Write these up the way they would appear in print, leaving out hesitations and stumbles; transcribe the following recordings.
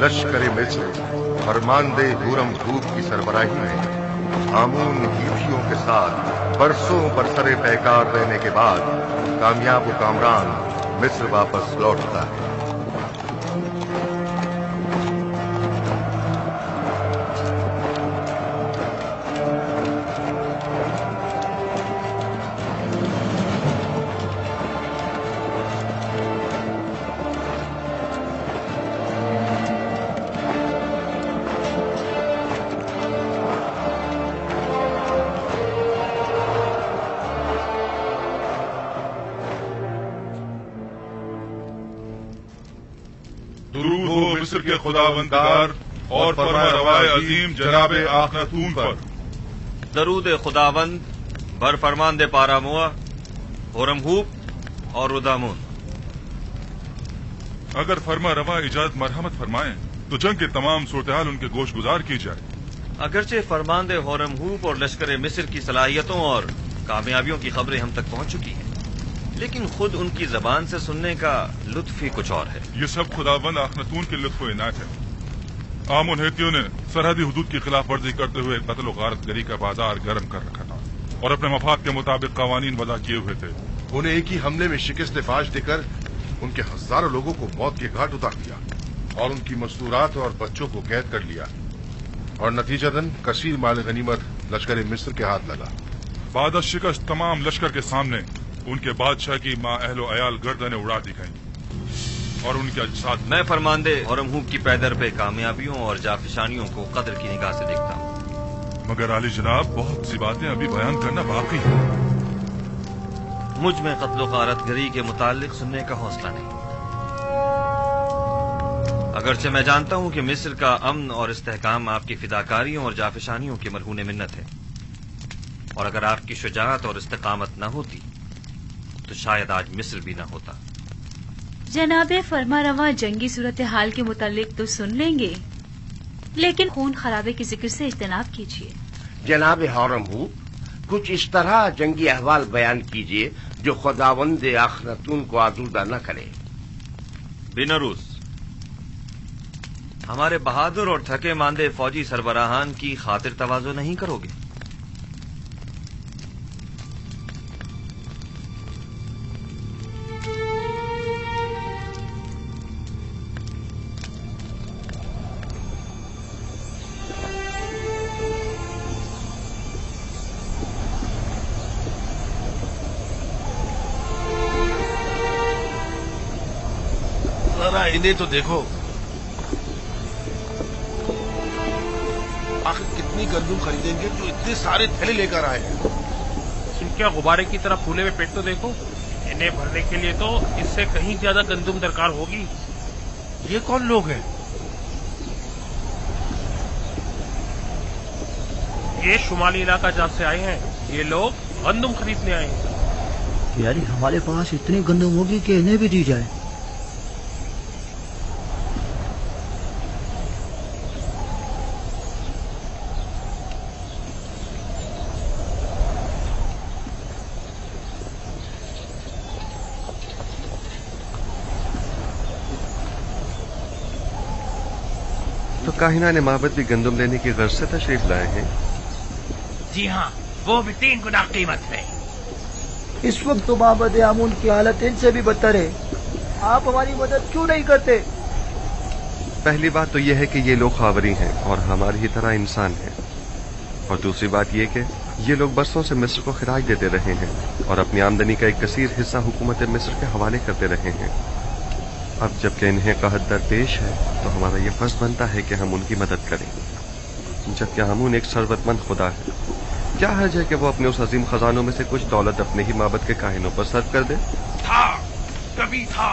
लश्कर मिस्र फरमानदे हुरम भूप की सरबराही में हामून हीथियों के साथ बरसों बरसरे पैकार रहने के बाद कामयाब कामरान मिस्र वापस लौटता है। दुरूद हो मिस्र के खुदावंदगार और फरमारवाए अजीम जनाब आखनतून पर। दरूद खुदावंद बर फरमानदे पारामुआ होरमहूब और रुदामुन। अगर फरमा रवा इजाजत मरहमत फरमाएं तो जंग के तमाम सूरत-ए-हाल उनके गोश गुजार की जाए। अगरचे फरमानदे होरमहूब और लश्कर मिस्र की सलाहियतों और कामयाबियों की खबरें हम तक पहुंच चुकी हैं, लेकिन खुद उनकी जबान से सुनने का लुत्फ ही कुछ और है। ये सब खुदावंद आखनतून के लुत्फ इनायत है। आम हेतियों ने सरहदी हुदूद की खिलाफ वर्जी करते हुए कत्ल गारत गरी का बाजार गर्म कर रखा था और अपने मफाद के मुताबिक कवानीन वज़ा किए हुए थे। उन्हें एक ही हमले में शिकस्त फाश देकर उनके हजारों लोगों को मौत के घाट उतार दिया और उनकी मस्तूरात और बच्चों को कैद कर लिया और नतीजतन कसीर माल गनीमत लश्कर मिस्र के हाथ लगा। बाद शिकस्त तमाम लश्कर के सामने उनके बादशाह की माँ अहलो अयाल गर्दनें उड़ा दी गईं और उनके अजसाद। मैं फरमानदे होरमहूब की पैदर पे कामयाबियों और जाफिशानियों को कदर की निगाह से देखता हूँ, मगर आली जनाब बहुत सी बातें अभी बयान करना बाकी है। मुझ में कत्ल गारत गरी के मुतालिक सुनने का हौसला नहीं। अगरचे मैं जानता हूँ कि मिस्र का अमन और इस्तेहकाम आपकी फिदाकारियों और जाफिशानियों की मरहून मिन्नत है, और अगर आपकी शुजाअत और इस्तेकामत न होती तो शायद आज मिस्र भी न होता। जनाबे फरमारवा जंगी सूरत हाल के मुतालिक तो सुन लेंगे, लेकिन खून खराबे के जिक्र से इज्तनाब कीजिए। जनाब होरमहूब, कुछ इस तरह जंगी अहवाल बयान कीजिए जो खुदावंद आखनतून को आजूदा न करे। बिनरूस, हमारे बहादुर और थके मांदे फौजी सरबराहान की खातिर तवाज़ो नहीं करोगे? जरा इन्हें तो देखो, आखिर कितनी गंदुम खरीदेंगे जो इतने सारे थैले लेकर आए हैं। इनके गुब्बारे की तरह फूले हुए पेट तो देखो। इन्हें भरने के लिए तो इससे कहीं ज्यादा गंदुम दरकार होगी। ये कौन लोग हैं? ये शुमाली इलाका जहाँ से आए हैं, ये लोग गंदुम खरीदने आए हैं। यानी हमारे पास इतनी गंदुम होगी कि इन्हें भी दी जाए। तो काहिना ने माबद भी गंदुम लेने की गर्ज से तशरीफ लाए हैं। जी हाँ, वो भी 3 गुना कीमत है। इस वक्त तो माबद आमून की हालत इनसे भी बदतर है। आप हमारी मदद क्यों नहीं करते? पहली बात तो यह है कि ये लोग खावरी हैं और हमारी ही तरह इंसान हैं, और दूसरी बात यह कि ये लोग बरसों से मिस्र को खराज देते रहे हैं और अपनी आमदनी का एक कसीर हिस्सा हुकूमत मिस्र के हवाले करते रहे हैं। अब जबकि इन्हें कहत दरपेश है तो हमारा ये फर्ज बनता है कि हम उनकी मदद करें, जबकि हामून एक सरवतमंद खुदा है। क्या हर्ज है कि वो अपने उस अजीम खजानों में से कुछ दौलत अपने ही माबद के काहिनों पर सर्व कर दे? था, कभी था,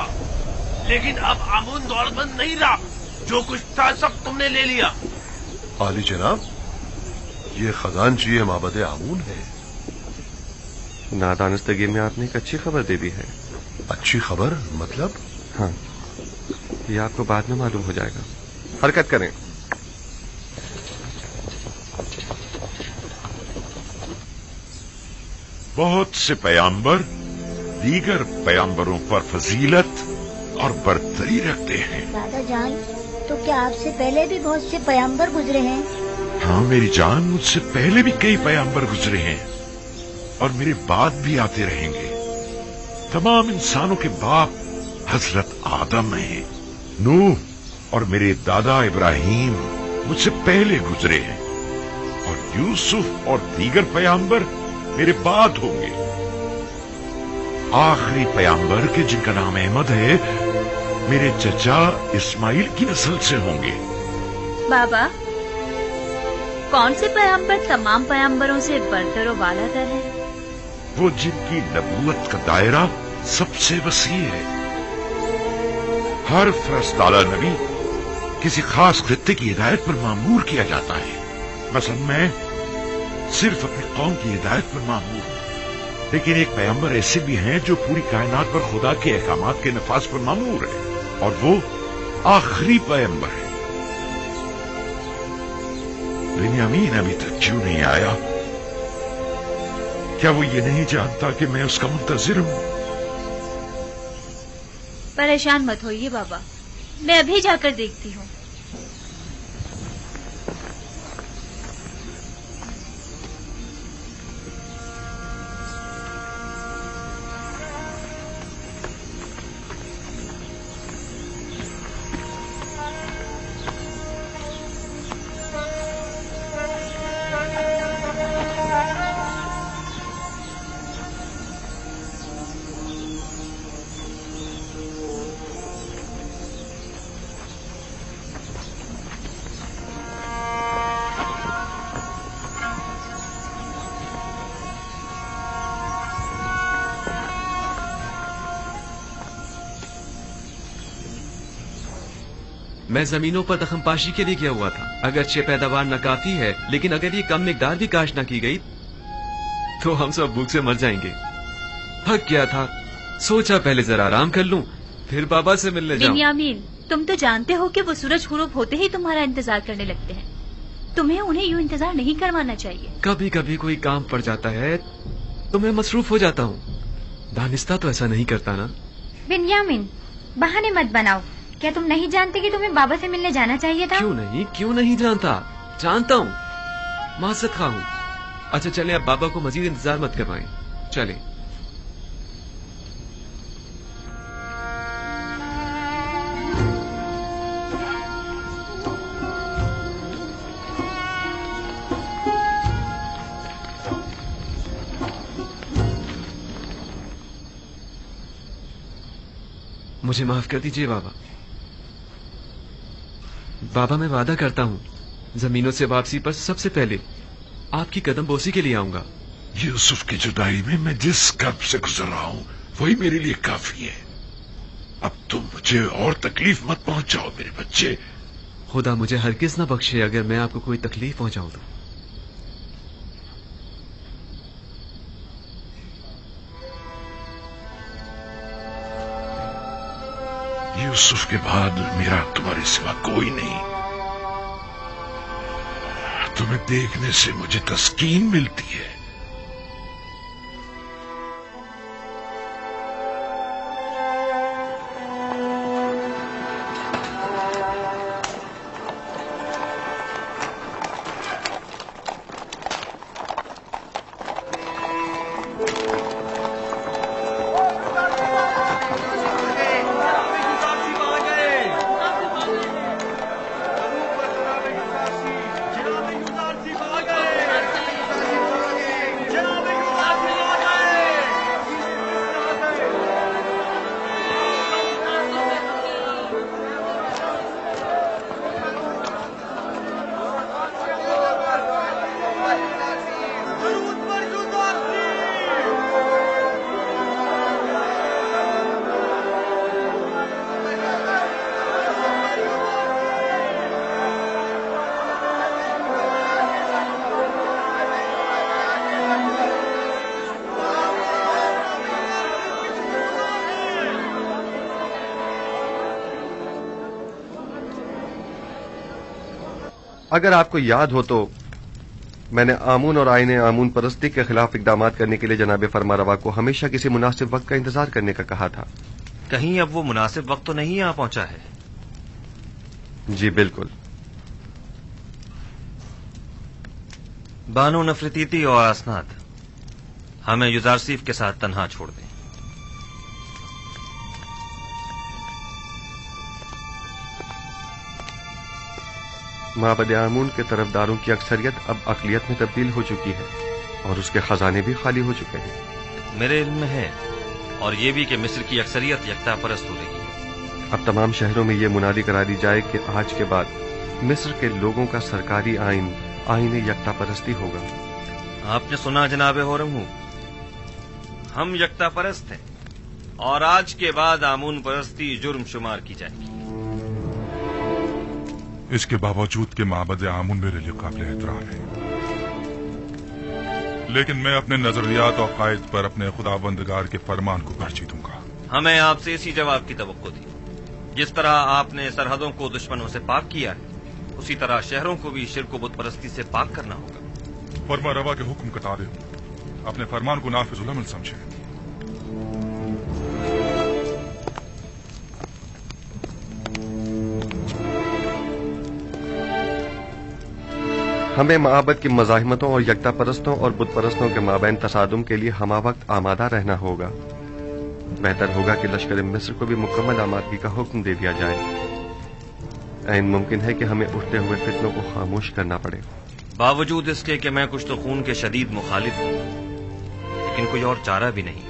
लेकिन अब आमून दौलतमंद नहीं रहा। जो कुछ था सब तुमने ले लिया। आली जनाब, ये खजानची माबद आमून है। नादानस्तगी में आपने एक अच्छी खबर दे दी है। अच्छी खबर मतलब? हाँ, ये आपको बाद में मालूम हो जाएगा। हरकत करें। बहुत से पैगंबर दीगर पैगंबरों पर फजीलत اور برتری رکھتے ہیں۔ دادا جان، تو کیا آپ سے پہلے بھی بہت سے پیغمبر گزرے ہیں؟ ہاں میری جان، مجھ سے پہلے بھی کئی پیغمبر گزرے ہیں اور میرے بعد بھی آتے رہیں گے۔ تمام انسانوں کے باپ حضرت آدم ہیں۔ نوح اور میرے دادا ابراہیم مجھ سے پہلے گزرے ہیں، اور یوسف اور دیگر پیغمبر میرے بعد ہوں گے۔ آخری پیغمبر کے جن کا نام احمد ہے، میرے چچا اسماعیل کی نسل سے ہوں گے۔ بابا، کون سے پیغمبر تمام پیغمبروں سے برتر و بالا تر ہے؟ وہ جن کی نبوت کا دائرہ سب سے وسیع ہے۔ ہر فرستادہ نبی کسی خاص خطے کی ہدایت پر مامور کیا جاتا ہے۔ مثلا میں صرف اپنی قوم کی ہدایت پر مامور ہوں، لیکن ایک پیغمبر ایسے بھی ہیں جو پوری کائنات پر خدا کے احکامات کے نفاذ پر مامور ہے، اور وہ آخری پیغمبر ہے۔ بنیامین ابھی تک کیوں نہیں آیا؟ کیا وہ یہ نہیں جانتا کہ میں اس کا منتظر ہوں؟ پریشان مت ہوئیے بابا، میں ابھی جا کر دیکھتی ہوں۔ میں زمینوں پر دخم پاشی کے لیے کیا ہوا تھا۔ اگرچہ پیداوار ناکافی ہے، لیکن اگر یہ کم مقدار بھی کاشت نہ کی گئی تو ہم سب بھوک سے مر جائیں گے۔ تھک گیا تھا، سوچا پہلے ذرا آرام کر لوں، پھر بابا سے ملنے جاؤں۔ بنیامین، تم تو جانتے ہو کہ وہ سورج غروب ہوتے ہی تمہارا انتظار کرنے لگتے ہیں۔ تمہیں انہیں یوں انتظار نہیں کروانا چاہیے۔ کبھی کبھی کوئی کام پڑ جاتا ہے تو میں مصروف ہو جاتا ہوں۔ دانستہ تو ایسا نہیں کرتا نا۔ بنیامین، بہانے مت بناؤ۔ کیا تم نہیں جانتے کہ تمہیں بابا سے ملنے جانا چاہیے تھا؟ کیوں نہیں جانتا؟ جانتا ہوں، معذرت خواہ ہوں۔ اچھا چلیں، اب بابا کو مزید انتظار مت کروائیں، چلیں۔ مجھے معاف کر دیجئے بابا۔ بابا میں وعدہ کرتا ہوں زمینوں سے واپسی پر سب سے پہلے آپ کی قدم بوسی کے لیے آؤں گا۔ یوسف کی جدائی میں میں جس کرب سے گزر رہا ہوں وہی میرے لیے کافی ہے۔ اب تم مجھے اور تکلیف مت پہنچاؤ میرے بچے۔ خدا مجھے ہرگز نہ بخشے اگر میں آپ کو کوئی تکلیف پہنچاؤں تو۔ یوسف کے بعد میرا تمہارے سوا کوئی نہیں۔ تمہیں دیکھنے سے مجھے تسکین ملتی ہے۔ اگر آپ کو یاد ہو تو میں نے آمون اور آئین آمون پرستی کے خلاف اقدامات کرنے کے لیے جناب فرمانروا کو ہمیشہ کسی مناسب وقت کا انتظار کرنے کا کہا تھا۔ کہیں اب وہ مناسب وقت تو نہیں آ پہنچا ہے؟ جی بالکل. بانو نفرتیتی اور اسناد ہمیں یوزارسیف کے ساتھ تنہا چھوڑ دیں. معبد آمون کے طرفداروں کی اکثریت اب اقلیت میں تبدیل ہو چکی ہے اور اس کے خزانے بھی خالی ہو چکے ہیں. میرے علم میں ہے، اور یہ بھی کہ مصر کی اکثریت یکتا پرست ہو رہی ہے. اب تمام شہروں میں یہ منادی کرا دی جائے کہ آج کے بعد مصر کے لوگوں کا سرکاری آئین یکتا پرستی ہوگا. آپ نے سنا جناب ہورم ہوں، ہم یکتا پرست ہیں اور آج کے بعد آمون پرستی جرم شمار کی جائے گی. اس کے باوجود کہ معبد آمون میرے لیے قابل احترام ہے، لیکن میں اپنے نظریات اور قائد پر اپنے خداوندگار کے فرمان کو ترجیح دوں گا. ہمیں آپ سے اسی جواب کی توقع تھی. جس طرح آپ نے سرحدوں کو دشمنوں سے پاک کیا ہے، اسی طرح شہروں کو بھی شرک و بت پرستی سے پاک کرنا ہوگا. فرما روا کے حکم کا تابع ہوں، اپنے فرمان کو نافذ العمل سمجھیں. ہمیں معبد کی مزاحمتوں اور یکتا پرستوں اور بت پرستوں کے مابین تصادم کے لیے ہمہ وقت آمادہ رہنا ہوگا. بہتر ہوگا کہ لشکر مصر کو بھی مکمل آمادگی کا حکم دے دیا جائے. عین ممکن ہے کہ ہمیں اٹھتے ہوئے فتنوں کو خاموش کرنا پڑے. باوجود اس کے کہ میں کچھ تو خون کے شدید مخالف ہوں، لیکن کوئی اور چارہ بھی نہیں.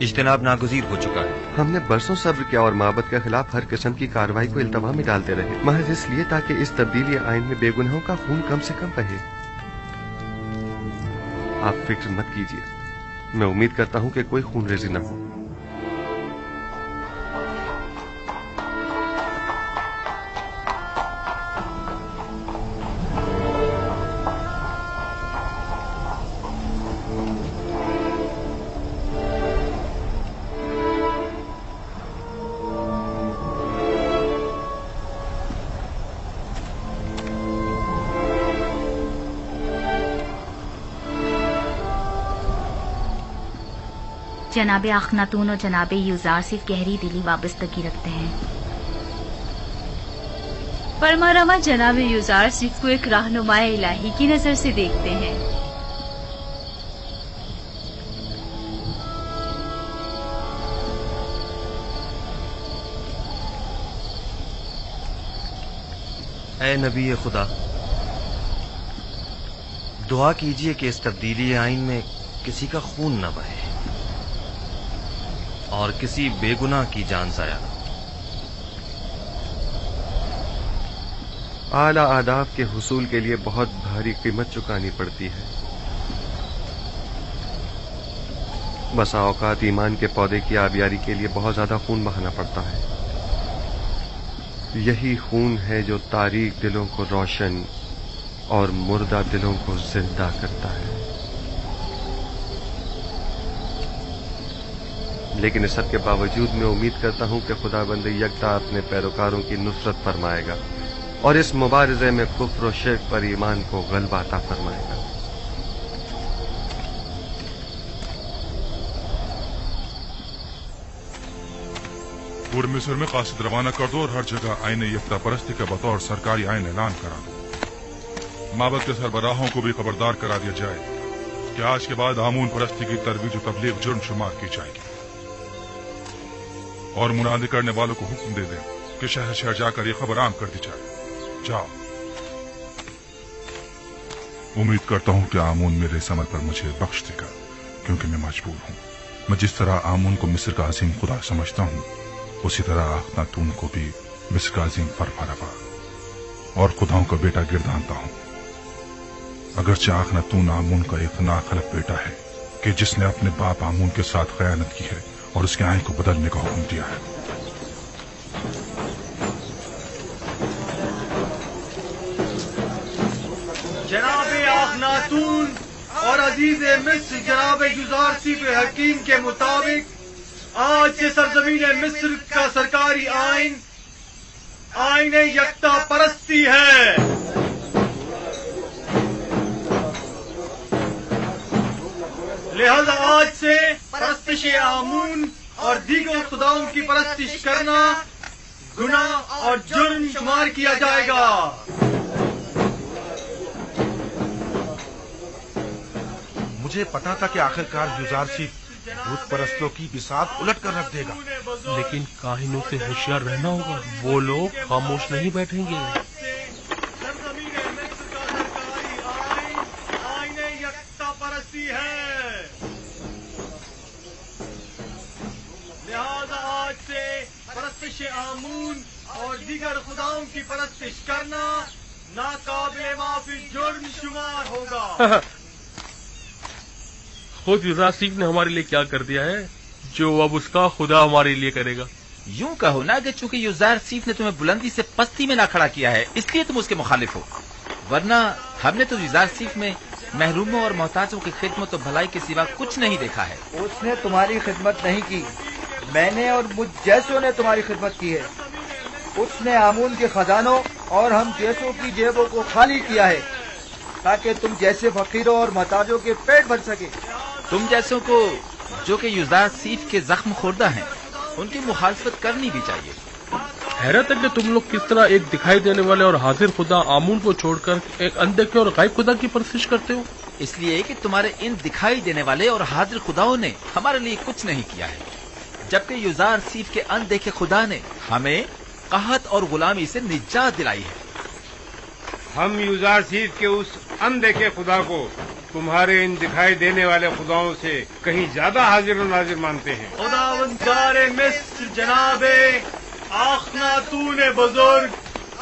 اجتناب ناگزیر ہو چکا ہے. ہم نے برسوں صبر کیا اور معبد کے خلاف ہر قسم کی کارروائی کو التوا میں ڈالتے رہے، محض اس لیے تاکہ اس تبدیلی آئین میں بے گناہوں کا خون کم سے کم بہے. آپ فکر مت کیجیے، میں امید کرتا ہوں کہ کوئی خون ریزی نہ ہو. جناب اخناتون اور جناب یوزارسیف گہری دلی وابستگی رکھتے ہیں. فرما روا جناب یوزارسیف کو ایک رہنما الہی کی نظر سے دیکھتے ہیں. اے نبی خدا، دعا کیجئے کہ اس تبدیلی آئین میں کسی کا خون نہ بہے اور کسی بے گناہ کی جان ضائع نہ. اعلی آداب کے حصول کے لیے بہت بھاری قیمت چکانی پڑتی ہے. بسا اوقات ایمان کے پودے کی آبیاری کے لیے بہت زیادہ خون بہانا پڑتا ہے. یہی خون ہے جو تاریک دلوں کو روشن اور مردہ دلوں کو زندہ کرتا ہے. لیکن اس سب کے باوجود میں امید کرتا ہوں کہ خداوند یکتا اپنے پیروکاروں کی نصرت فرمائے گا اور اس مبارزے میں کفر و شرک پر ایمان کو غلبہ عطا فرمائے گا. پورے مصر میں قاصد روانہ کر دو اور ہر جگہ آئین یکتا پرستی کا بطور سرکاری آئین اعلان کرا دو. معبد کے سربراہوں کو بھی خبردار کرا دیا جائے کہ آج کے بعد آمون پرستی کی ترویج و تبلیغ جرم شمار کی جائے گی، اور منادی کرنے والوں کو حکم دے دیں کہ شہر شہر جا کر یہ خبر عام کر دی جائے. جاؤ. امید کرتا ہوں کہ آمون میرے اس عمل پر مجھے بخش دے گا، کیونکہ میں مجبور ہوں. میں جس طرح آمون کو مصر کا عظیم خدا سمجھتا ہوں، اسی طرح اخناتون کو بھی مصر کا عظیم فرما روا اور خداؤں کا بیٹا گردانتا ہوں. اگرچہ اخناتون آمون کا ایک ناخلف بیٹا ہے کہ جس نے اپنے باپ آمون کے ساتھ خیانت کی ہے اور اس کے آئین کو بدلنے کا حکم دیا ہے. جناب اخناتون اور عزیز مصر جناب یوزارسیف حکیم کے مطابق آج سے سرزمین مصر کا سرکاری آئین یکتا پرستی ہے. लिहाजा आज से परस्तिश आमून और दीगर खुदाओं की परस्तिश करना गुनाह और जुर्म शुमार किया जाएगा। मुझे पता था कि आखिरकार युजारसी भूत परस्तों की बिसात उलट कर रख देगा, लेकिन काहिनों से होशियार रहना होगा। वो लोग खामोश नहीं बैठेंगे। परस्ती है, लिहाजा आज से परस्तिश आमून और दीगर खुदाओं की परस्तिश करना नाकाबिले माफी जुर्म शुमार होगा। खुद युजारसीफ ने हमारे लिए क्या कर दिया है जो अब उसका खुदा हमारे लिए करेगा। यूं कहो ना कि चूंकि युजारसीफ ने तुम्हें बुलंदी से पस्ती में ना खड़ा किया है इसलिए तुम उसके मुखालिफ हो, वरना हमने तो युजारसीफ में महरूमों और मोहताजों की खिदमत और भलाई के सिवा कुछ नहीं देखा है। उसने तुम्हारी खिदमत नहीं की, मैंने और मुझ जैसों ने तुम्हारी खिदमत की है। उसने आमून के खजानों और हम जैसों की जेबों को खाली किया है ताकि तुम जैसे फकीरों और मोहताजों के पेट भर सके। तुम जैसों को जो कि युजारसीफ के जख्म खुर्दा हैं उनकी मुखालफत करनी भी चाहिए। हैरत है कि तुम लोग किस तरह एक दिखाई देने वाले और हाजिर खुदा आमून को छोड़कर एक अनदेखे और गायब खुदा की परस्तिश करते हो। इसलिए कि तुम्हारे इन दिखाई देने वाले और हाजिर खुदाओं ने हमारे लिए कुछ नहीं किया है, जबकि युजारसीफ के अनदेखे खुदा ने हमें कहत और गुलामी से निजात दिलाई है। हम युजारसीफ के उस अनदेखे खुदा को तुम्हारे इन दिखाई देने वाले खुदाओं से कहीं ज्यादा हाजिर और नाजिर मानते हैं। खुदावंदारे मिस्र जनाबे आखनातून बुजुर्ग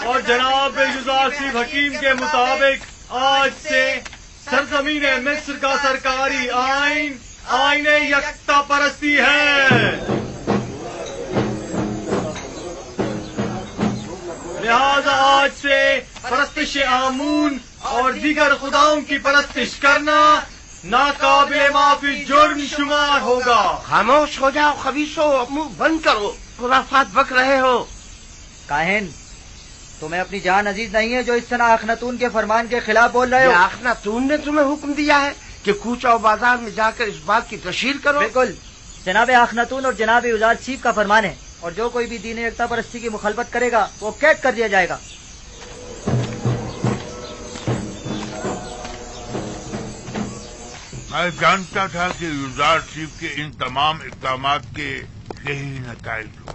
और जनाब युजारसीफ हकीम के मुताबिक आज से सरजमीन मिस्र का सरकारी आइन आईन यकता परस्ती है। लिहाजा आज से परस्तिश आमून और दीगर खुदाओं की परस्तिश करना नाकाबिले माफी जुर्म शुमार होगा। खामोश हो जाओ खबीसो, मुंह बंद करो, खुराफात बक रहे हो। काहिन, तुम्हें अपनी जान अजीज नहीं है जो इस तरह आखनातून के फरमान के खिलाफ बोल रहे हो? आखनातून ने तुम्हें हुक्म दिया है कि कूचा बाजार में जाकर इस बात की तशहीर करो। बिल्कुल, जनाब आखनातून और जनाब युजारसीफ का फरमान है, और जो कोई भी दीन एकता परस्ती की मुखालफत करेगा वो कैद कर दिया जाएगा। मैं जानता था कि युजारसीफ के इन तमाम इक़दामात के यही नताइज हों।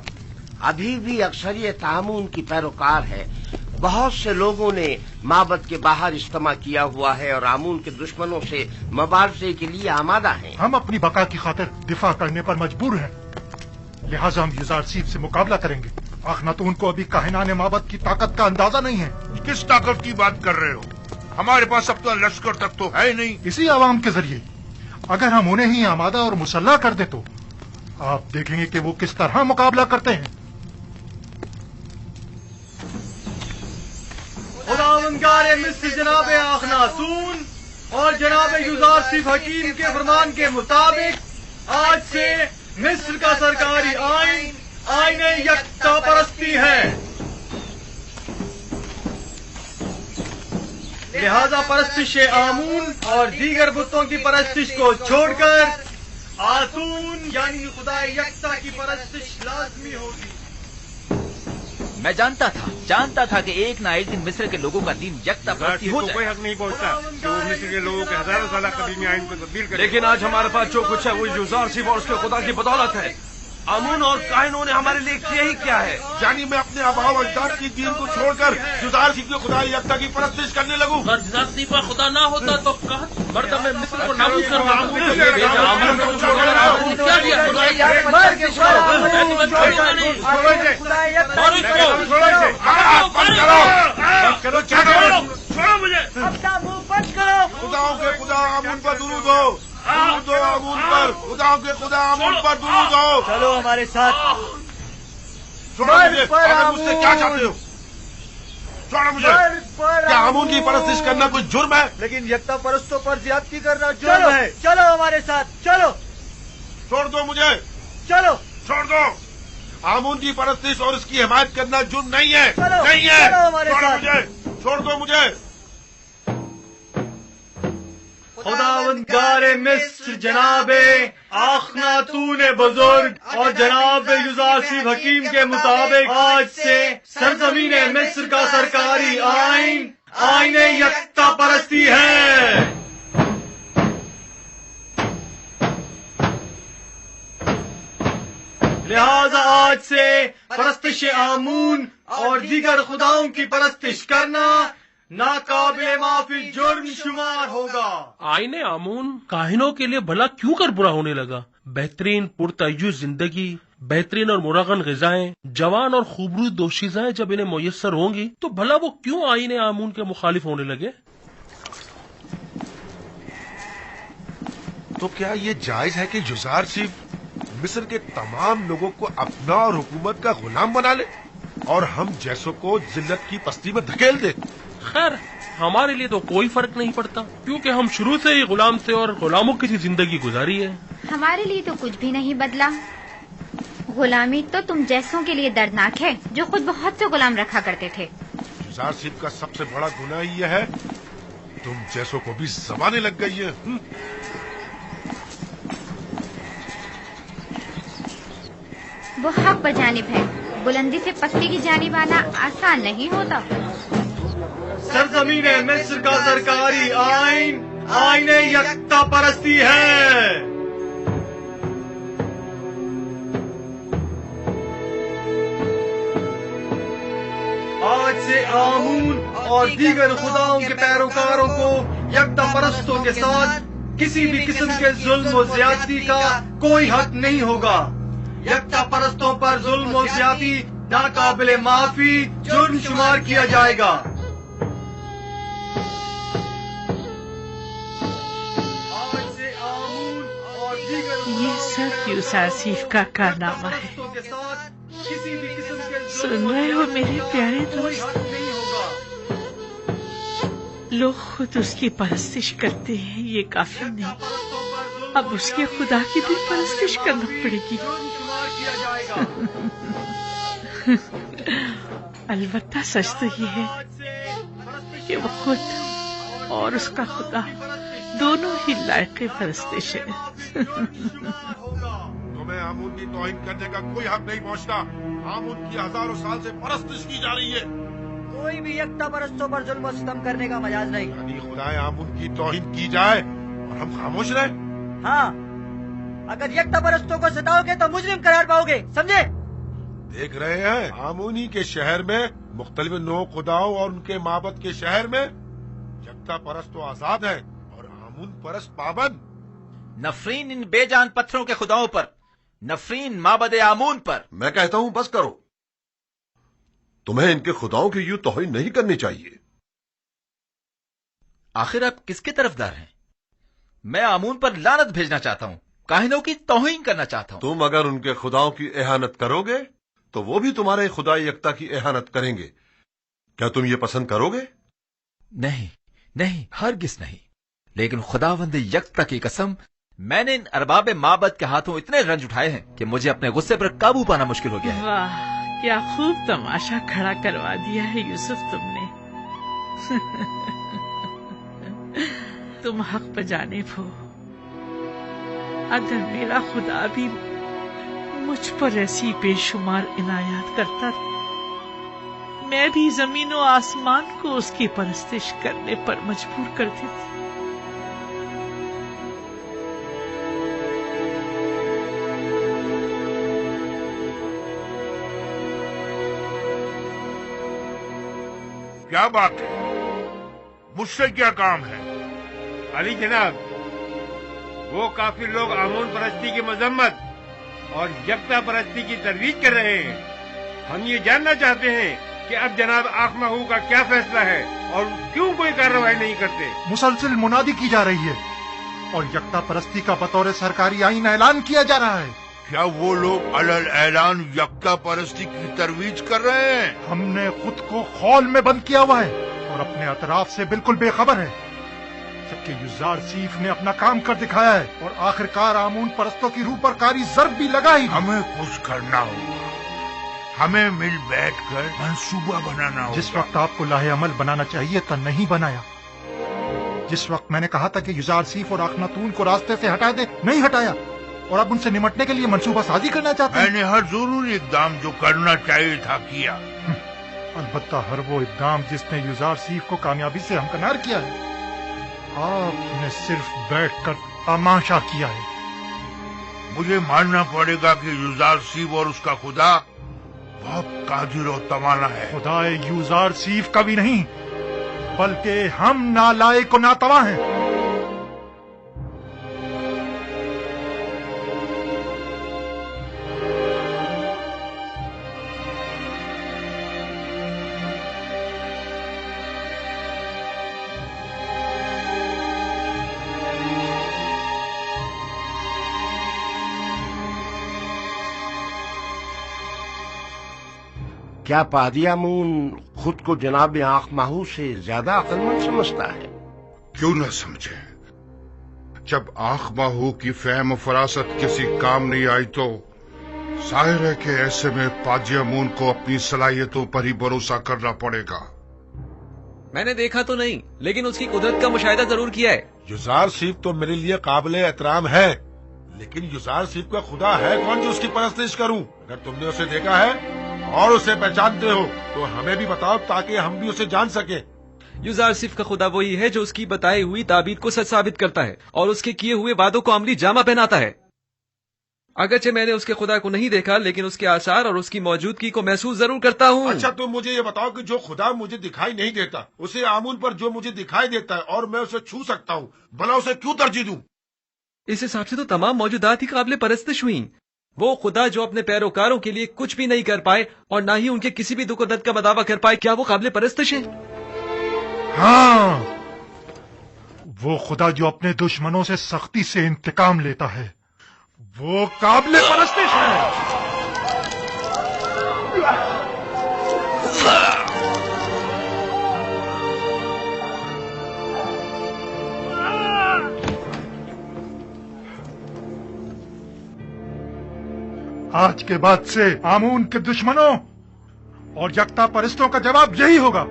अभी भी अक्सरियत आमून की पैरोकार है। बहुत से लोगों ने माबद के बाहर इज्तिमा किया हुआ है और आमून के दुश्मनों से मुबारजे के लिए आमादा हैं। हम अपनी बका की खातिर दिफा करने पर मजबूर हैं, लिहाजा हम युजारसीफ से मुकाबला करेंगे। आखनातून को अभी काहिनाने माबद की ताकत का अंदाजा नहीं है। किस ताकत की बात कर रहे हो? हमारे पास अब तो लश्कर तक तो है नहीं। इसी आवाम के जरिए अगर हम उन्हें ही आमादा और मुसल्ला कर दे तो आप देखेंगे कि वो किस तरह मुकाबला करते हैं। खुदावंदारे मिस्र जनाब आखनातून और जनाब युजारसीफ हकीम के फरमान के मुताबिक आज से मिस्र का सरकारी आइन आईन यकता परस्ती है। लिहाजा परस्तिश आमून और दीगर बुतों की परस्तिश को छोड़कर आतून यानी खुदा यकता की परस्तिश लाजमी होगी। मैं जानता था कि एक ना एक दिन मिस्र के लोगों का दीन यकता परस्ती हो जाए। कोई हक नहीं पहुंचता कि वो मिस्र के लोगों के हजारों साल कदीमी आइन को तब्दील करे। लेकिन आज हमारे पास जो कुछ है वो युजारसीफ और उसके खुदा की बदौलत है। आमून और काहिनों ने हमारे लिए किया ही क्या है? यानी मैं अपने आबाओ अजदाद की दीन को छोड़कर युजारसीफ के खुदा यकता की परस्तिश करने लगूं। अगर युजारसीफ का खुदा ना होता तो कहत मर्द में मिस्र को नाबूद करवा छोड़ो मुझे। अपना मुंह बंद करो। खुदाओं के खुदा आमून पर दुरूद हो, दुरूद हो आमून पर। खुदाओं के खुदा आमून पर दुरूद हो। चलो हमारे साथ। छोड़ो मुझे। आप मुझसे क्या चाहते हो? छोड़ो मुझे। क्या आमून की परस्तिश करना कोई जुर्म है? लेकिन यकता परस्तों पर ज्यादती करना जुर्म है। चलो हमारे साथ, चलो। छोड़ दो मुझे। चलो छोड़ दो। आमून की परस्तिश और इसकी हिमायत करना जुर्म नहीं है। नहीं है। चलो हमारे साथ। छोड़ दो मुझे। खुदावंदगार मिस्र जनाब आखनातून बुजुर्ग और जनाब युजारसीफ हकीम के मुताबिक आज से सरजमीन मिस्र का सरकारी आइन आईने यकता परस्ती है। लिहाजा आज से परस्तिश आमून और दीगर खुदाओं की परस्तिश करना नाकाबिले माफी जुर्म शुमार होगा। आईने आमून काहिनों के लिए भला क्यों कर बुरा होने लगा? बेहतरीन पुरतय्युज जिंदगी, बेहतरीन और मुरगन ग़िज़ाएं, जवान और खूबरूद दोशीज़ाएं जब इन्हें मुयस्सर होंगी तो भला वो क्यों आईने आमून के मुखालिफ होने लगे? तो क्या ये जायज है कि युज़ार सिर्फ मिस्र के तमाम लोगों को अपना और हुकूमत का गुलाम बना ले और हम जैसों को जिल्लत की पस्ती में धकेल दे? खैर, हमारे लिए तो कोई फर्क नहीं पड़ता क्योंकि हम शुरू से ही गुलाम थे और गुलामों की सी जिंदगी गुजारी है। हमारे लिए तो कुछ भी नहीं बदला। गुलामी तो तुम जैसों के लिए दर्दनाक है जो खुद बहुत से गुलाम रखा करते थे। युज़ार सिर्फ का सबसे बड़ा गुनाह यह है तुम जैसों को भी ज़बानें लग गई है। वो हक बजानिब है, बुलंदी से पत्ती की जानिब आना आसान नहीं होता। सरजमीन मिस्र का सरकारी आइन आईने यकता परस्ती है। आज से आमून और दीगर खुदाओं के पैरोकारों को यकता परस्तों के साथ किसी भी किस्म के जुल्म और ज्यादती का कोई हक नहीं होगा। यकता परस्तों पर जुल्म और ज्यादती नाकाबिले माफी जुर्म शुमार किया जाएगा। ये सब यूसुफ का कारनामा है। सुन रहे हो मेरे प्यारे दोस्त? लोग खुद उसकी परस्तिश करते हैं, ये काफी नहीं, अब उसके खुदा की भी परस्तिश करना पड़ेगी। अलबत्ता सच तो ये है कि वो खुद और उसका खुदा दोनों ही लायक परस्तिश है। तुम्हें आमून की तौहीन करने का कोई हक नहीं पहुंचता। आमून की हजारों साल से परस्तिश की जा रही है। कोई भी यकता परस्तों पर जुल्म और सितम करने का मजाज नहीं। यानी खुदाए आमून की तौहीन की जाए और हम खामोश रहे? हाँ, अगर यकता परस्तों को सताओगे तो मुजरिम करार पाओगे, समझे? देख रहे हैं, आमूनी के शहर में मुख्तलिफ नौ खुदाओं और उनके माबद के शहर में यकता परस्त तो आजाद है और आमून परस्त पाबंद। नफरीन इन बेजान पत्थरों के खुदाओं पर, नफरीन माबद आमून पर। मैं कहता हूं बस करो, तुम्हें इनके खुदाओं की यूं तौहीन नहीं करनी चाहिए। आखिर आप किसके तरफदार हैं? मैं आमून पर लानत भेजना चाहता हूं, काहिनों की तौहीन करना चाहता हूं। तुम अगर उनके खुदाओं की एहानत करोगे तो वो भी तुम्हारे खुदा यकता की एहानत करेंगे। क्या तुम ये पसंद करोगे? नहीं नहीं, हरगिज नहीं। लेकिन खुदावंद यकता की कसम, मैंने इन अरबाब माबद के हाथों इतने रंज उठाए हैं कि मुझे अपने गुस्से पर काबू पाना मुश्किल हो गया है। वाह, क्या खूब तमाशा खड़ा करवा दिया है यूसुफ तुमने। तुम हक पे जानिब हो। अगर मेरा खुदा भी मुझ पर ऐसी बेशुमार इनायत करता, मैं भी जमीन और आसमान को उसकी परस्तिश करने पर मजबूर कर देती। क्या बात है? मुझसे क्या काम है? अली जनाब, वो काफिर लोग आमून परस्ती की मजम्मत और यकता परस्ती की तरवीज कर रहे हैं। हम ये जानना चाहते हैं कि अब जनाब आखनाहू का क्या फैसला है और क्यों कोई कार्रवाई नहीं करते। मुसलसल मुनादी की जा रही है और यकता परस्ती का बतौर सरकारी आईन ऐलान किया जा रहा है। क्या वो लोग अलल ऐलान यकता परस्ती की तरवीज कर रहे हैं? हमने खुद को खौल में बंद किया हुआ है और अपने अतराफ से बिल्कुल बेखबर है, जबकि युज़ार सीफ ने अपना काम कर दिखाया है और आखिरकार आमून परस्तों की रूह पर कारी ज़र्ब भी लगाई। हमें कुछ करना होगा, हमें मिल बैठकर मंसूबा बनाना होगा। जिस वक्त आपको लाहे अमल बनाना चाहिए था नहीं बनाया। जिस वक्त मैंने कहा था कि युजारसीफ और अखनातून को रास्ते से हटा दे, नहीं हटाया, और अब उनसे निमटने के लिए मंसूबा साजी करना चाहते हैं। मैंने हर जरूरी इकदाम जो करना चाहिए था किया। अलबत्ता हर वो इकदाम जिसने युजारसीफ को कामयाबी से हमकनार किया है। आपने सिर्फ बैठकर तमाशा किया है। मुझे मानना पड़ेगा कि युजारसीफ और उसका खुदा बहुत कादिर और तवाना है। खुदाए युजारसीफ का भी नहीं, बल्कि हम नालायक और नातवा हैं। क्या पादी आमून खुद को जनाब आंख माहू से ज्यादा अक्लमंद समझता है? क्यों न समझे? जब आंख माहू की फहम और फरासत किसी काम नहीं आई तो जाहिर है कि ऐसे में पादी आमून को अपनी सलाहियतों पर ही भरोसा करना पड़ेगा। मैंने देखा तो नहीं, लेकिन उसकी कुदरत का मुशाहिदा जरूर किया है। युजारसीफ तो मेरे लिए काबिल एहतराम है, लेकिन युजारसीफ का खुदा है कौन जो उसकी परस्तिश करूं? अगर तुमने उसे देखा है और उसे पहचानते हो तो हमें भी बताओ ताकि हम भी उसे जान सके। युजारसीफ का खुदा वही है जो उसकी बताई हुई ताबीर को सच साबित करता है और उसके किए हुए वादों को अमली जामा पहनाता है। अगरचे मैंने उसके खुदा को नहीं देखा, लेकिन उसके आसार और उसकी मौजूदगी को महसूस जरूर करता हूँ। अच्छा, तुम मुझे ये बताओ कि जो खुदा मुझे दिखाई नहीं देता, उसे आमून पर जो मुझे दिखाई देता है और मैं उसे छू सकता हूँ, भला उसे क्यों तरजीह दूं? इस हिसाब से तो तमाम मौजूदात ही काबिल परस्तिश हुई। वो खुदा जो अपने पैरोकारों के लिए कुछ भी नहीं कर पाए और ना ही उनके किसी भी दुख दर्द का मदावा कर पाए, क्या वो काबिल परस्तिश है? हाँ, वो खुदा जो अपने दुश्मनों से सख्ती से इंतकाम लेता है, वो काबिल परस्तिश है। आज के बाद से आमून के दुश्मनों और यकता परस्तों का जवाब यही होगा।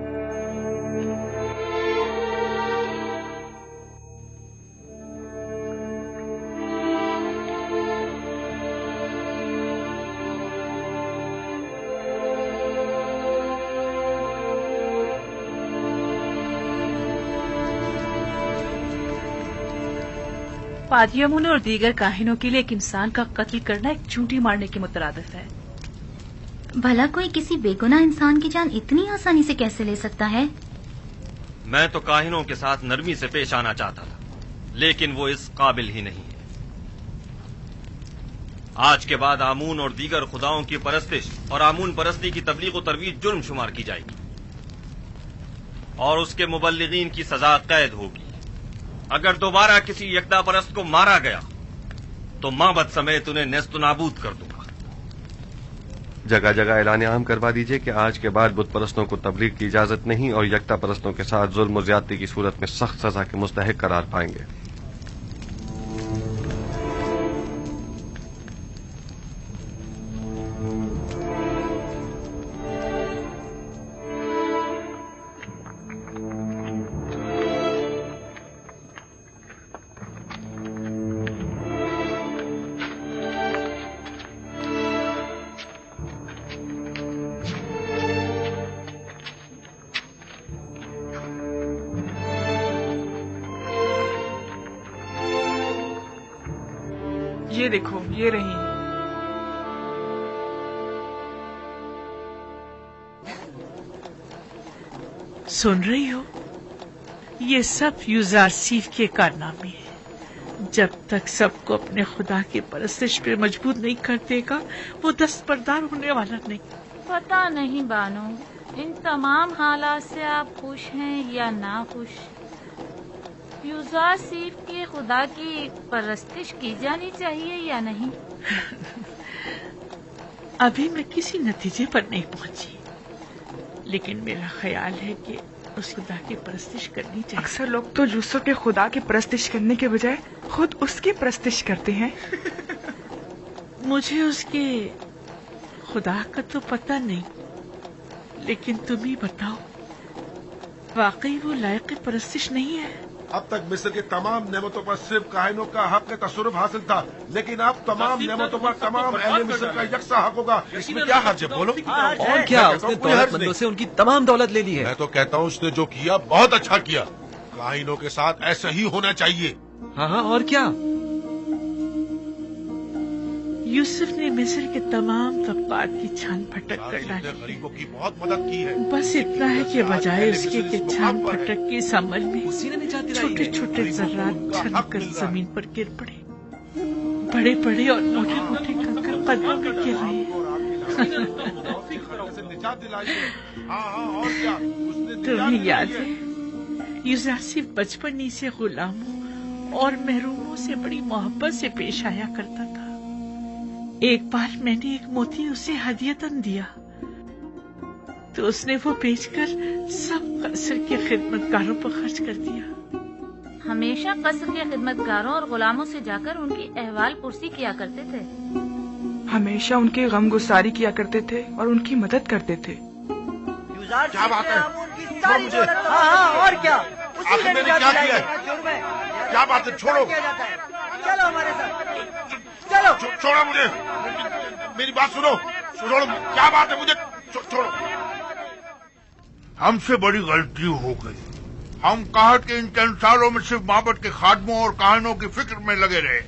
पादी आमून और दीगर काहिनों के लिए एक इंसान का कत्ल करना एक चूंटी मारने के मुतरादिफ है। भला कोई किसी बेगुनाह इंसान की जान इतनी आसानी से कैसे ले सकता है? मैं तो काहिनों के साथ नरमी से पेश आना चाहता था, लेकिन वो इस काबिल ही नहीं है। आज के बाद आमून और दीगर खुदाओं की परस्तिश और आमून परस्ती की तबलीग और तरवीज जुर्म शुमार की जाएगी और उसके मुबल्लिगीन की सजा कैद होगी। अगर दोबारा किसी यकदा परस्त को मारा गया तो माबद समेत उन्हें नेस्त नाबूद कर दूंगा। जगह जगह ऐलान आम करवा दीजिए कि आज के बाद बुत परस्तों को तबलीग की इजाजत नहीं और यकता परस्तों के साथ जुल्म और ज्यादती की सूरत में सख्त सजा के मुस्तहिक करार पाएंगे। ये देखो, ये रही। सुन रही हो? ये सब युजारसीफ के कारनामे हैं। जब तक सबको अपने खुदा की परस्तिश पे मजबूर नहीं कर देगा, वो दस्तबरदार होने वाला नहीं। पता नहीं बानो, इन तमाम हालात से आप खुश हैं या ना खुश? युजारसीफ के खुदा की परस्तिश की जानी चाहिए या नहीं? अभी मैं किसी नतीजे पर नहीं पहुंची, लेकिन मेरा ख्याल है कि उस खुदा की परस्तिश करनी चाहिए। अक्सर लोग तो यूसुफ के खुदा की परस्तिश करने के बजाय खुद उसकी परस्तिश करते हैं। मुझे उसके खुदा का तो पता नहीं, लेकिन तुम ही बताओ, वाकई वो लायक परस्तिश नहीं है? अब तक मिस्र की तमाम नेमतों पर सिर्फ काहिनों का हक तसरुफ हासिल था, लेकिन अब तमाम नेमतों पर तमाम अहले मिस्र का यकसा हक होगा। इसमें क्या हर्ज है, बोलो? और क्या, उसने दौलतमंदों से उनकी तमाम दौलत ले ली है। मैं तो कहता हूँ उसने जो किया बहुत अच्छा किया। काहिनों के साथ ऐसा ही होना चाहिए। हाँ हाँ, और क्या? यूसुफ ने मिस्र के तमाम तबकात की छान फटक कर डाली। गरीबों की बहुत मदद की है। बस इतना है कि बजाय उसके कि छान फटक के समल में छोटे छोटे जर्रात छनक कर जमीन पर गिर पड़े। बड़े बड़े और मोटे मोटे कंकर कदमों में गिर रहे हैं। तुम्हें याद है, यूसुफ बचपन ही से गुलामों और महरूमों से बड़ी मोहब्बत से पेश आया करता था। एक बार मैंने एक मोती उसे हदियतन दिया तो उसने वो बेचकर सब कसर के खिदमतगारों पर खर्च कर दिया। हमेशा कसर के खिदमतगारों और गुलामों से जाकर उनकी अहवाल पुरसी किया करते थे। हमेशा उनके गम गुसारी किया करते थे और उनकी मदद करते थे। क्या बात है? मुझे हाँ, और क्या? आखिर मैंने क्या किया है? क्या बात है? छोड़ो, चलो हमारे साथ, चलो। छोड़ो मुझे, मेरी बात सुनो। छोड़ो, क्या बात है? मुझे छोड़ो। हमसे बड़ी गलती हो गई। हम कहत के इन 3 सालों में सिर्फ माबद के खादमों और काहिनों की फिक्र में लगे रहे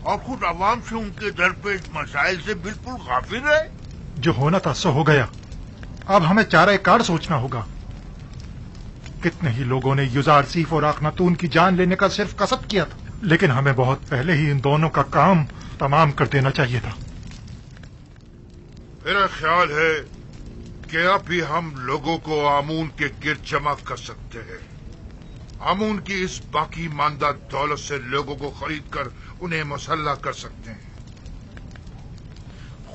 और खुद अवाम से उनके दरपेश मसाइल से बिल्कुल गाफिल रहे। जो होना था सो हो गया। अब हमें चारा कार सोचना होगा। कितने ही लोगों ने युजारसीफ और अखनातून की जान लेने का सिर्फ कसब किया था, लेकिन हमें बहुत पहले ही इन दोनों का काम तमाम कर देना चाहिए था। मेरा ख्याल है कि अब भी हम लोगों को आमून के गिर्द जमा कर सकते हैं। आमून की इस बाकी मानदा दौलत से लोगों को खरीद कर उन्हें मुसल्लह कर सकते हैं।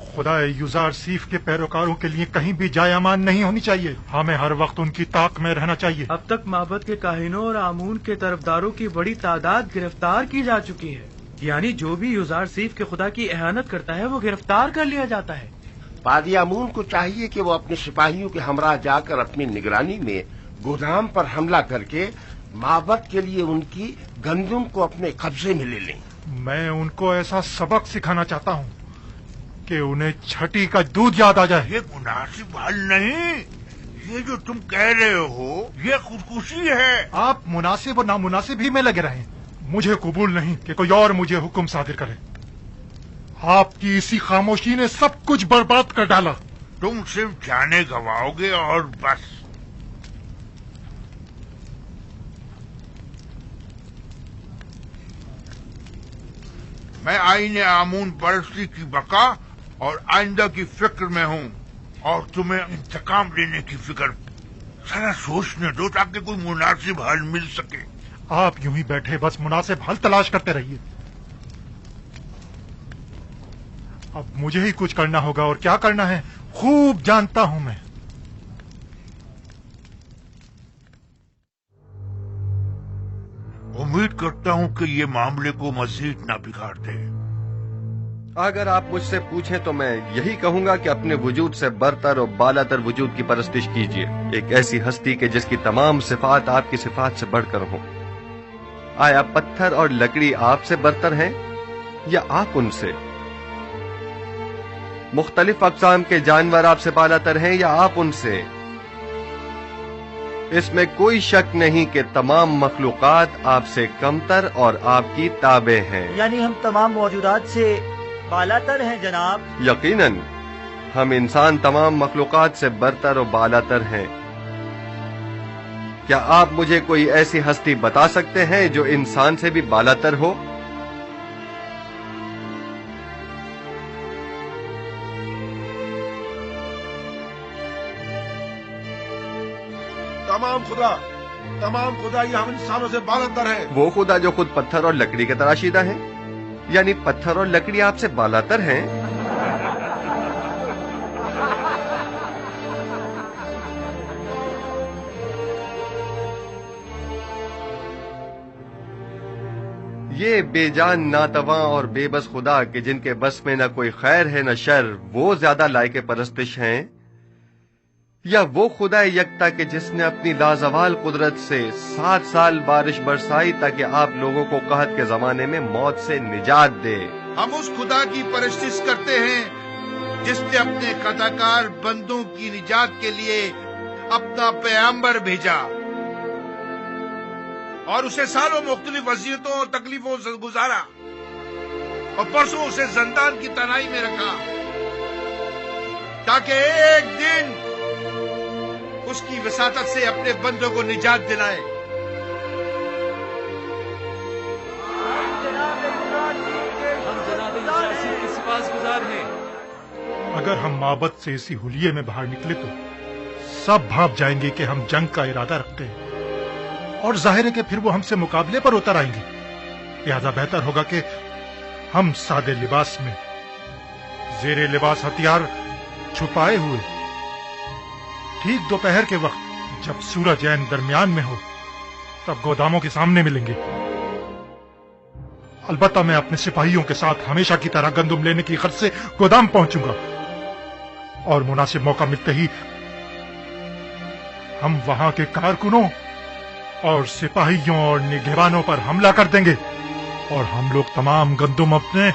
खुदा युजारसीफ के पैरोकारों के लिए कहीं भी जाय अमान नहीं होनी चाहिए। हमें हर वक्त उनकी ताक में रहना चाहिए। अब तक माबद के काहिनों और आमून के तरफदारों की बड़ी तादाद गिरफ्तार की जा चुकी है। यानी जो भी युजारसीफ के खुदा की एहानत करता है वो गिरफ्तार कर लिया जाता है। पादी आमून को चाहिए कि वो अपने सिपाहियों के हमरा जाकर अपनी निगरानी में गोदाम पर हमला करके माबद के लिए उनकी गंदुम को अपने कब्जे में ले लें। मैं उनको ऐसा सबक सिखाना चाहता हूँ कि उन्हें छठी का दूध याद आ जाए। ये मुनासिब हल नहीं। ये जो तुम कह रहे हो ये खुदकुशी है। आप मुनासिब और नामुनासिब ही में लगे रहें। मुझे कबूल नहीं कि कोई और मुझे हुक्म सादिर करे। आपकी इसी खामोशी ने सब कुछ बर्बाद कर डाला। तुम सिर्फ जाने गवाओगे और बस। मैं आईने आमून परस्ती की बका और आइंदा की फिक्र में हूँ और तुम्हें इंतकाम लेने की फिक्र। सारा सोचने दो ताकि कोई मुनासिब हल मिल सके। आप यूं ही बैठे बस मुनासिब हल तलाश करते रहिए। अब मुझे ही कुछ करना होगा और क्या करना है खूब जानता हूं मैं। उम्मीद करता हूं कि ये मामले को मजीद ना बिगाड़ दे। अगर आप मुझसे पूछें तो मैं यही कहूंगा कि अपने वजूद से बरतर और बालातर वजूद की परस्तिश कीजिए। एक ऐसी हस्ती के जिसकी तमाम सिफात आपकी सिफात से बढ़कर हो। आया पत्थर और लकड़ी आपसे बरतर हैं या आप उनसे? मुख्तलिफ अक़साम के जानवर आपसे बालातर हैं या आप उनसे? इसमें कोई शक नहीं कि तमाम मखलूकात आपसे कमतर और आपकी ताबे हैं। यानी हम तमाम मौजूदात से बालातर हैं जनाब। यकीनन हम इंसान तमाम मखलूकात से बरतर और बालातर हैं। क्या आप मुझे कोई ऐसी हस्ती बता सकते हैं जो इंसान से भी बालातर हो? तमाम खुदा ये हम इंसानों से बालातर है। वो खुदा जो खुद पत्थर और लकड़ी के तराशीदा है, यानी पत्थर और लकड़ी आपसे बालातर हैं। ये बेजान नातवा और बेबस खुदा कि जिनके बस में न कोई खैर है न शर, वो ज्यादा लायक परस्तिश हैं یا وہ خدا یکتا کہ جس نے اپنی لازوال قدرت سے 7 سال بارش برسائی تاکہ آپ لوگوں کو قحط کے زمانے میں موت سے نجات دے؟ ہم اس خدا کی پرستش کرتے ہیں جس نے اپنے خطاکار بندوں کی نجات کے لیے اپنا پیغمبر بھیجا اور اسے سالوں مختلف اذیتوں اور تکلیفوں سے گزارا اور پرسوں اسے زندان کی تنہائی میں رکھا تاکہ ایک دن اس کی وساطت سے اپنے بندوں کو نجات دلائے۔ اگر ہم معبد سے اسی حلیے میں باہر نکلے تو سب بھانپ جائیں گے کہ ہم جنگ کا ارادہ رکھتے ہیں، اور ظاہر ہے کہ پھر وہ ہم سے مقابلے پر اتر آئیں گے۔ لہذا بہتر ہوگا کہ ہم سادے لباس میں، زیر لباس ہتھیار چھپائے ہوئے، ٹھیک دوپہر کے وقت جب سورج عین درمیان میں ہو تب گوداموں کے سامنے ملیں گے۔ البتہ میں اپنے سپاہیوں کے ساتھ ہمیشہ کی طرح گندم لینے کی غرض سے گودام پہنچوں گا، اور مناسب موقع ملتے ہی ہم وہاں کے کارکنوں اور سپاہیوں اور نگہبانوں پر حملہ کر دیں گے، اور ہم لوگ تمام گندم اپنے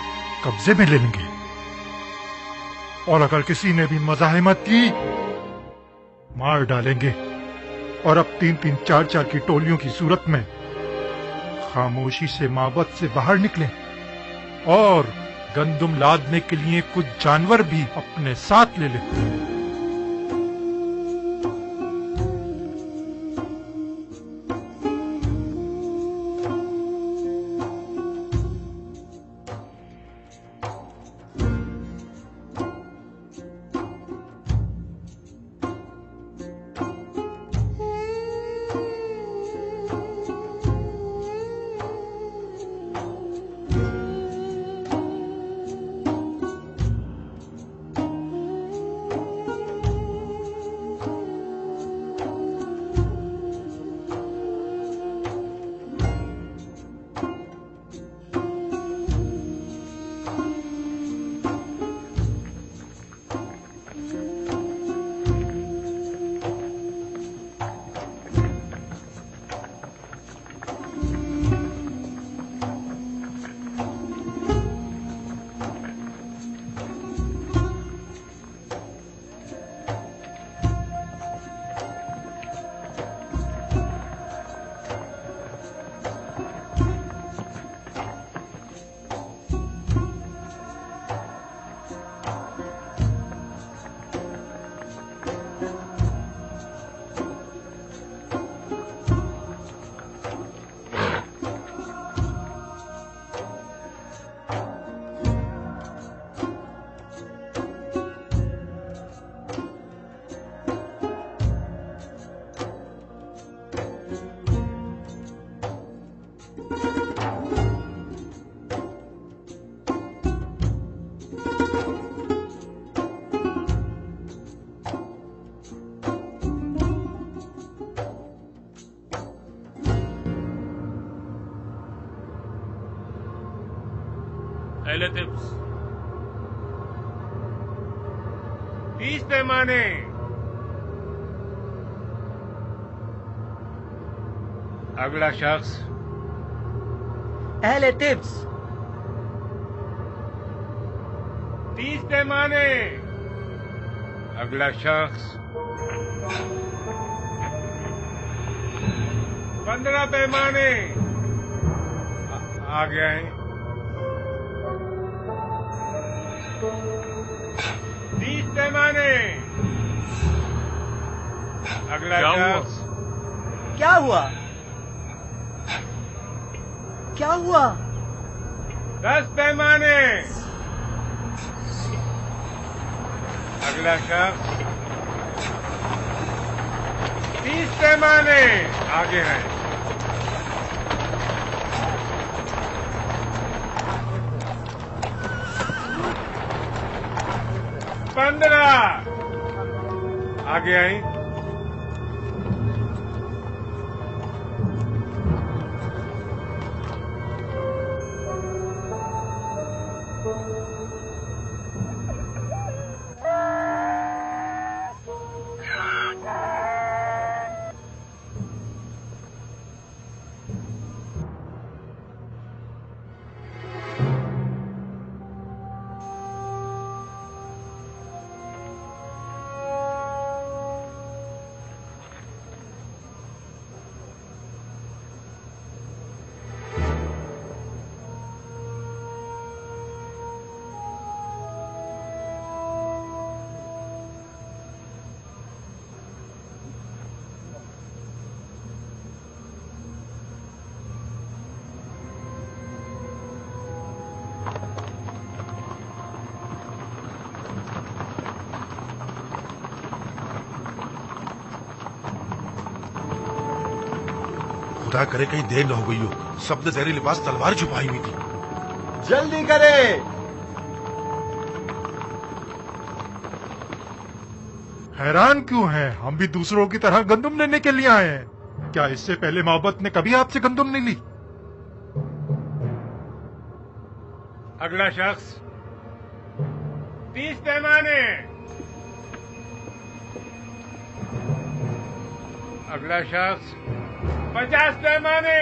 قبضے میں لے لیں گے، اور اگر کسی نے بھی مزاحمت کی مار ڈالیں گے، اور اب 3-3 4-4 کی ٹولیوں کی صورت میں خاموشی سے معبد سے باہر نکلیں، اور گندم لادنے کے لیے کچھ جانور بھی اپنے ساتھ لے لیں۔ اہل طبس 30 پیمانے، اگلا شخص اہل طبس 30 پیمانے، اگلا شخص 15 پیمانے، آگے آئیں 30 پیمانے، اگلا شخص کیا ہوا؟ کیا ہوا؟ 10 پیمانے، اگلا شخص 30 پیمانے، آگے ہیں 15، آگے آئیں 20 खुदा करे कहीं देर न हो गई हो, सबने तेरे लिबास तलवार छुपाई हुई थी। जल्दी करे। हैरान क्यों हैं? हम भी दूसरों की तरह गंदुम लेने के लिए आए हैं। क्या इससे पहले मोहब्बत ने कभी आपसे गंदुम नहीं ली? अगला शख्स 30 पैमाने। अगला शख्स 50 पैमाने।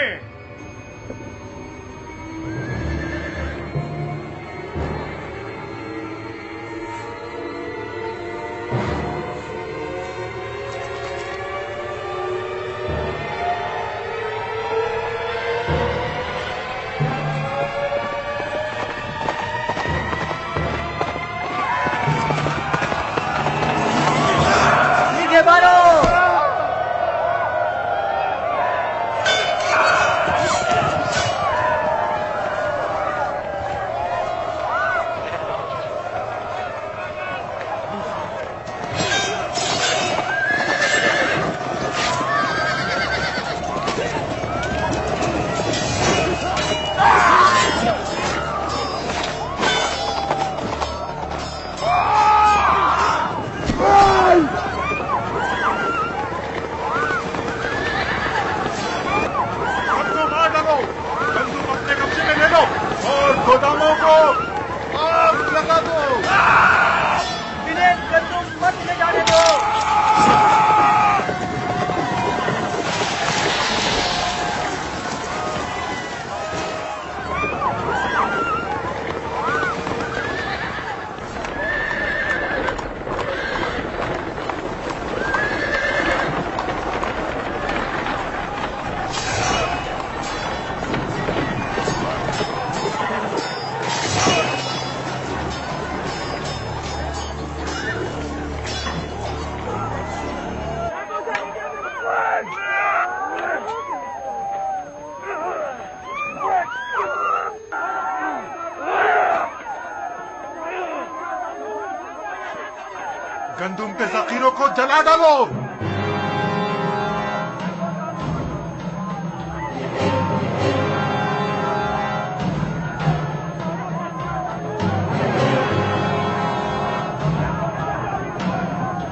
गंदुम के जखीरों को जला डालो।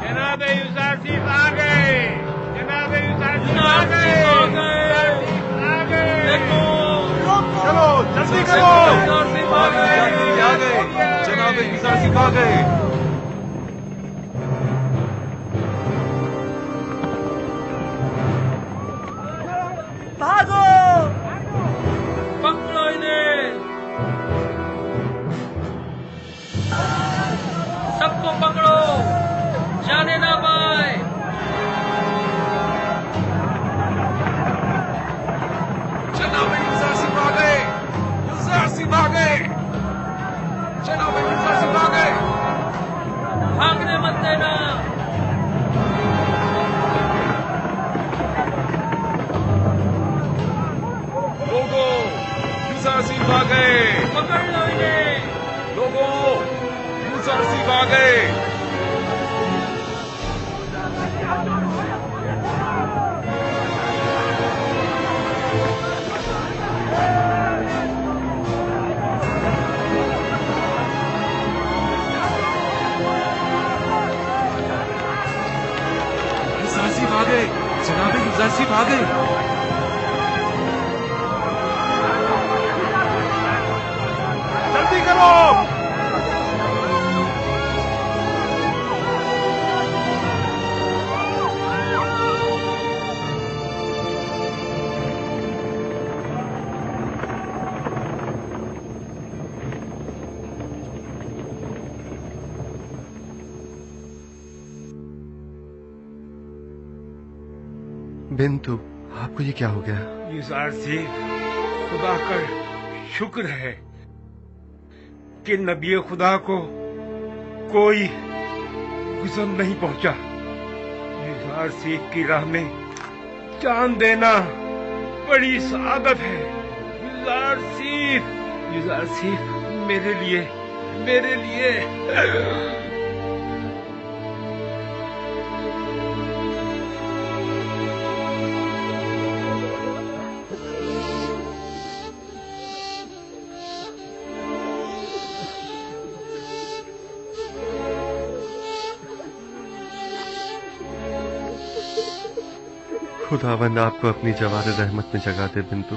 जनाब यूसुफ आ गए। जनाब यूसुफ आ गए। चलो जल्दी करो। जनाब यूसुफ आ गए। भागो, पकड़ो इन्हें, सबको पकड़ो, जाने ना पाए। जनाब यूसुफ आ गए। यूसुफ आ गए। जनाब यूसुफ आ गए। भागने मत देना। यूसुफ आ गए। पकड़ लो इन्हें। लोगों, यूसुफ आ गए। यूसुफ आ गए। जनाब यूसुफ आ गए। जल्दी करो। बिंतु, आपको ये क्या हो गया? यूसुफ, खुदा का शुक्र है कि नबी खुदा को कोई गुज़र नहीं पहुंचा। यूसुफ की राह में जान देना बड़ी सआदत है। यूसुफ मेरे लिए खुदावंद आपको अपनी जवार रहमत में जगा दे बिंतु।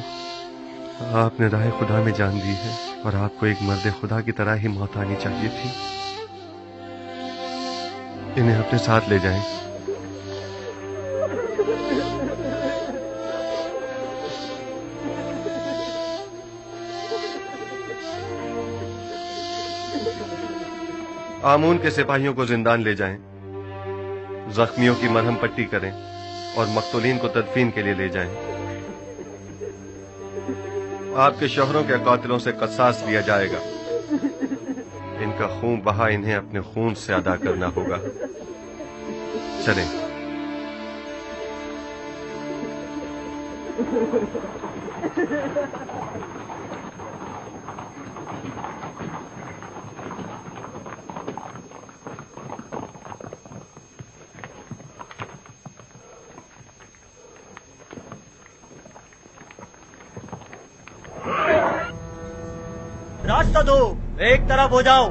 आपने राह खुदा में जान दी है और आपको एक मर्द खुदा की तरह ही मौत आनी चाहिए थी। इन्हें अपने साथ ले जाएं। आमून के सिपाहियों को जिंदान ले जाएं, जख्मियों की मरहम पट्टी करें और मकतूलीन को तदफीन के लिए ले जाएं। आपके शोहरों के कातिलों से कसास लिया जाएगा। इनका खून बहा इन्हें अपने खून से अदा करना होगा। चलें। रास्ता दो, एक तरफ हो जाओ।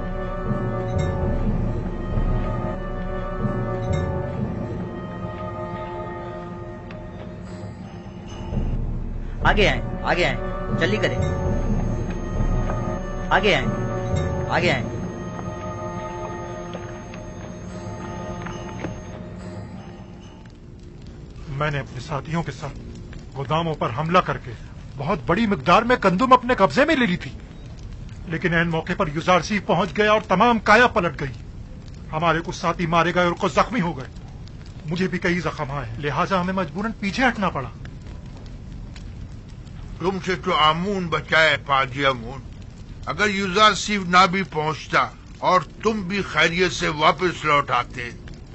आगे आए, आगे आए, जल्दी करें। आगे आए, आगे आए। मैंने अपने साथियों के साथ गोदामों पर हमला करके बहुत बड़ी मिकदार में गंदुम अपने कब्जे में ले ली थी, लेकिन ऐन मौके पर युजारसीफ पहुंच गया और तमाम काया पलट गई। हमारे कुछ साथी मारे गए और कुछ जख्मी हो गए। मुझे भी कई जख्म आए, लिहाजा हमें मजबूरन पीछे हटना पड़ा। तुमसे तो आमून बचाए पाजी आमून। अगर युजारसीफ ना भी पहुंचता और तुम भी खैरियत से वापस लौट आते,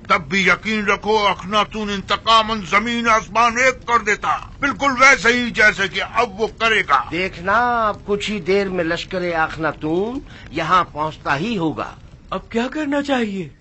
तब भी यकीन रखो अखनातून इंतकामन जमीन आसमान एक कर देता, बिल्कुल वैसे ही जैसे कि अब वो करेगा। देखना, अब कुछ ही देर में लश्कर अखनातून यहाँ पहुँचता ही होगा। अब क्या करना चाहिए?